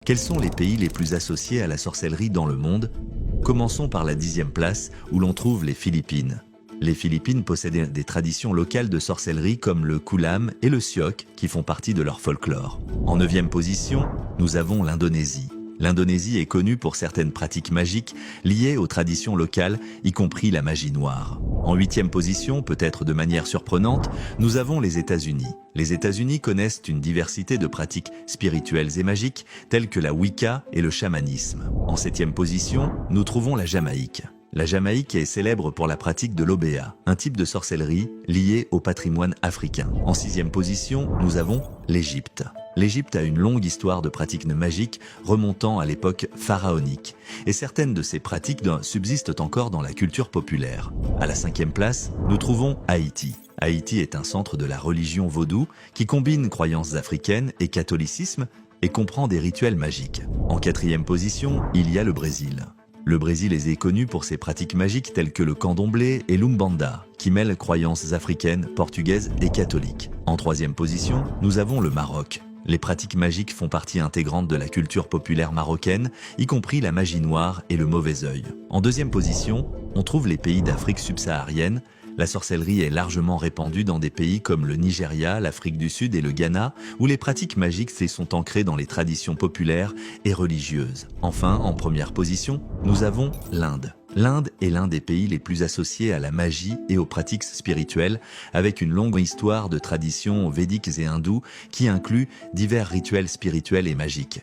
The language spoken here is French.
Quels sont les pays les plus associés à la sorcellerie dans le monde? Commençons par la 10e place, où l'on trouve les Philippines. Les Philippines possèdent des traditions locales de sorcellerie comme le kulam et le siok, qui font partie de leur folklore. En 9e position, nous avons l'Indonésie. L'Indonésie est connue pour certaines pratiques magiques liées aux traditions locales, y compris la magie noire. En 8e position, peut-être de manière surprenante, nous avons les États-Unis. Les États-Unis connaissent une diversité de pratiques spirituelles et magiques, telles que la Wicca et le chamanisme. En 7e position, nous trouvons la Jamaïque. La Jamaïque est célèbre pour la pratique de l'obéa, un type de sorcellerie lié au patrimoine africain. En 6e position, nous avons l'Égypte. L'Égypte a une longue histoire de pratiques magiques remontant à l'époque pharaonique, et certaines de ces pratiques subsistent encore dans la culture populaire. À la 5e place, nous trouvons Haïti. Haïti est un centre de la religion vaudou qui combine croyances africaines et catholicisme et comprend des rituels magiques. En 4e position, il y a le Brésil. Le Brésil est connu pour ses pratiques magiques telles que le candomblé et l'umbanda, qui mêlent croyances africaines, portugaises et catholiques. En 3e position, nous avons le Maroc. Les pratiques magiques font partie intégrante de la culture populaire marocaine, y compris la magie noire et le mauvais œil. En 2e position, on trouve les pays d'Afrique subsaharienne. La sorcellerie est largement répandue dans des pays comme le Nigeria, l'Afrique du Sud et le Ghana, où les pratiques magiques sont ancrées dans les traditions populaires et religieuses. Enfin, en 1re position, nous avons l'Inde. L'Inde est l'un des pays les plus associés à la magie et aux pratiques spirituelles, avec une longue histoire de traditions védiques et hindoues qui inclut divers rituels spirituels et magiques.